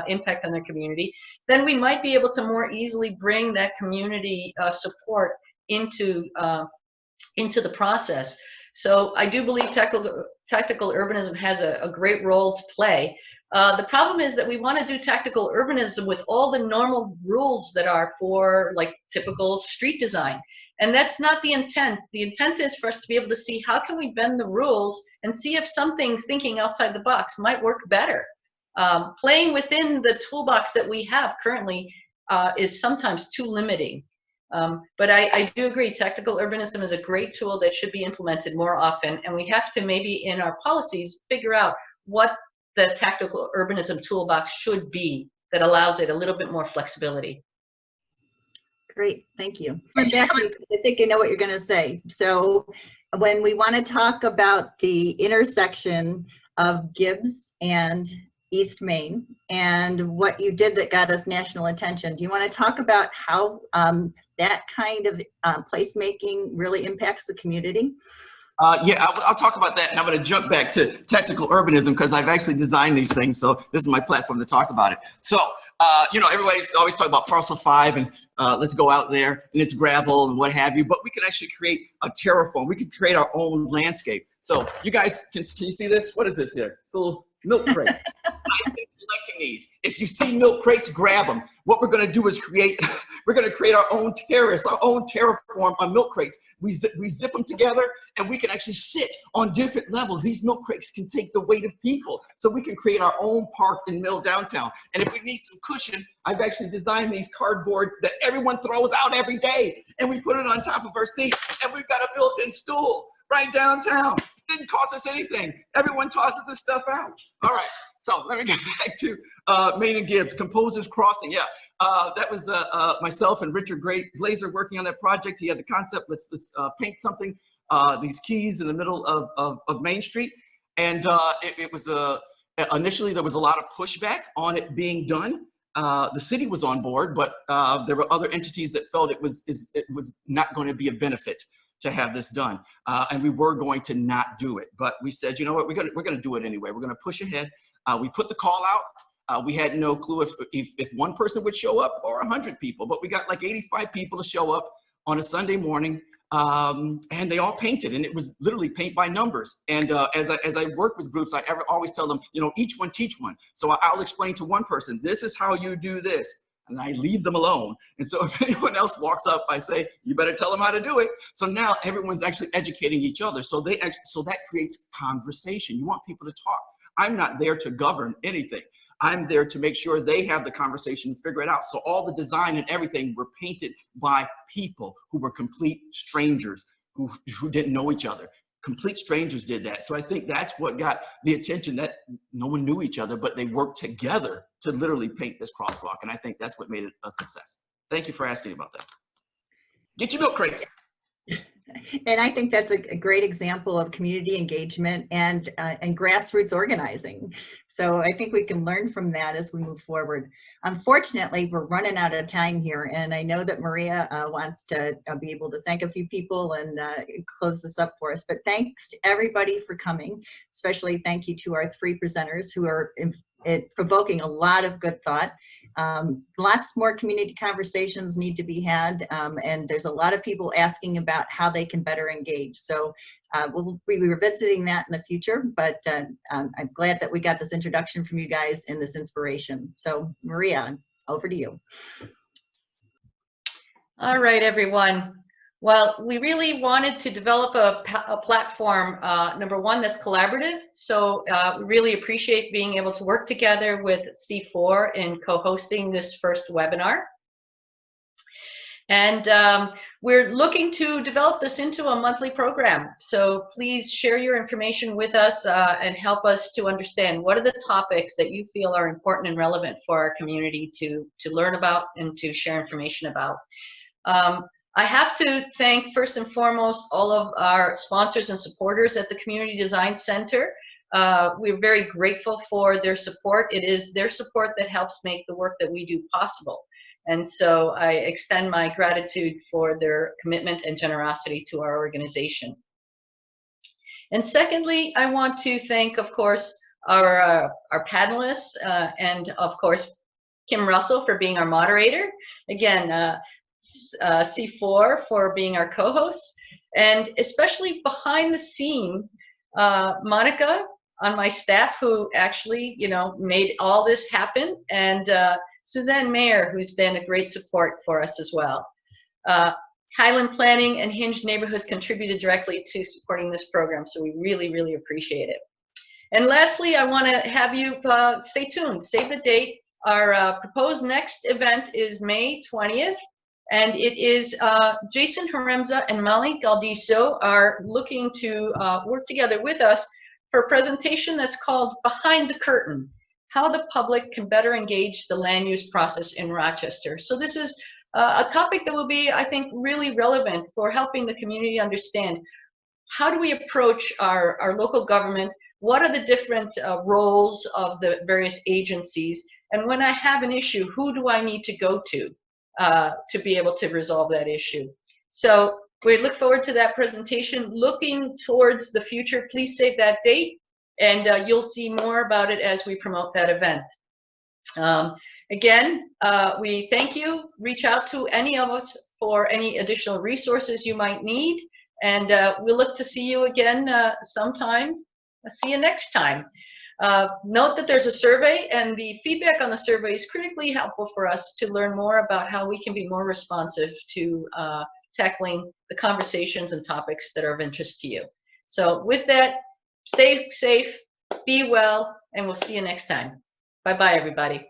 [SPEAKER 2] impact on their community, then we might be able to more easily bring that community support into the process. So I do believe tactical urbanism has a great role to play. The problem is that we want to do tactical urbanism with all the normal rules that are for like typical street design. And that's not the intent. The intent is for us to be able to see how can we bend the rules and see if something thinking outside the box might work better. Playing within the toolbox that we have currently is sometimes too limiting. But I do agree, tactical urbanism is a great tool that should be implemented more often. And we have to maybe in our policies figure out what the tactical urbanism toolbox should be that allows it a little bit more flexibility.
[SPEAKER 1] Great, thank you. And Jackie, I think I know what you're going to say. So when we want to talk about the intersection of Gibbs and East Main and what you did that got us national attention, do you want to talk about how that kind of placemaking really impacts the community?
[SPEAKER 4] Yeah, I'll talk about that, and I'm going to jump back to tactical urbanism because I've actually designed these things, so this is my platform to talk about it. So, you know, everybody's always talking about parcel 5 and let's go out there and it's gravel and what have you, but we can actually create a terraform. We can create our own landscape. So you guys, can you see this? What is this here? It's a little milk crate. I've been collecting these. If you see milk crates, grab them. What we're going to do is we're going to create our own terrace, our own terraform on milk crates. We zip them together and we can actually sit on different levels. These milk crates can take the weight of people. So we can create our own park in middle downtown. And if we need some cushion, I've actually designed these cardboard that everyone throws out every day. And we put it on top of our seat and we've got a built-in stool right downtown. Didn't cost us anything. Everyone tosses this stuff out. All right. So let me get back to Main and Gibbs, Composers Crossing. Yeah, that was myself and Richard Glazer working on that project. He had the concept, let's paint something, these keys in the middle of Main Street. And it was, initially there was a lot of pushback on it being done. The city was on board, but there were other entities that felt it was not going to be a benefit to have this done. And we were going to not do it. But we said, you know what, we're gonna do it anyway. We're gonna push ahead. We put the call out. We had no clue if one person would show up or 100 people, but we got like 85 people to show up on a Sunday morning, and they all painted, and it was literally paint by numbers. And as I work with groups, I always tell them, you know, each one teach one. So I'll explain to one person, this is how you do this. and I leave them alone. And so if anyone else walks up, I say, you better tell them how to do it. So now everyone's actually educating each other. So that creates conversation. You want people to talk. I'm not there to govern anything. I'm there to make sure they have the conversation and figure it out. So all the design and everything were painted by people who were complete strangers, who didn't know each other. Complete strangers did that. So I think that's what got the attention, that no one knew each other, but they worked together to literally paint this crosswalk. And I think that's what made it a success. Thank you for asking about that. Get your milk crates.
[SPEAKER 1] And I think that's a great example of community engagement and grassroots organizing. So I think we can learn from that as we move forward. Unfortunately, we're running out of time here, and I know that Maria wants to be able to thank a few people and close this up for us. But thanks to everybody for coming. Especially thank you to our 3 presenters who are provoking a lot of good thought. Lots more community conversations need to be had, and there's a lot of people asking about how they can better engage. So we'll be revisiting that in the future, but I'm glad that we got this introduction from you guys and this inspiration. So Maria, over to you.
[SPEAKER 5] All right, everyone. Well, we really wanted to develop a platform, number one, that's collaborative. So we really appreciate being able to work together with C4 in co-hosting this first webinar. And we're looking to develop this into a monthly program. So please share your information with us and help us to understand what are the topics that you feel are important and relevant for our community to learn about and to share information about. I have to thank first and foremost all of our sponsors and supporters at the Community Design Center. We're very grateful for their support. It is their support that helps make the work that we do possible. And so I extend my gratitude for their commitment and generosity to our organization. And secondly, I want to thank, of course, our panelists and, of course, Kim Russell for being our moderator. Again, C4 for being our co-host, and especially behind the scene, Monica on my staff, who actually, made all this happen, and Suzanne Mayer, who's been a great support for us as well. Highland Planning and Hinged Neighborhoods contributed directly to supporting this program, so we really, really appreciate it. And lastly, I want to have you stay tuned, save the date. Our proposed next event is May 20th. And it is Jason Haremza and Mali Galdiso are looking to work together with us for a presentation that's called Behind the Curtain, How the Public Can Better Engage the Land Use Process in Rochester. So this is a topic that will be, I think, really relevant for helping the community understand how do we approach our local government, what are the different roles of the various agencies, and when I have an issue, who do I need to go to be able to resolve that issue. So we look forward to that presentation. Looking towards the future, please save that date, and you'll see more about it as we promote that event. Again, we thank you. Reach out to any of us for any additional resources you might need, and we'll look to see you again sometime. See you next time. Note that there's a survey, and the feedback on the survey is critically helpful for us to learn more about how we can be more responsive to tackling the conversations and topics that are of interest to you. So with that, stay safe, be well, and we'll see you next time. Bye-bye, everybody.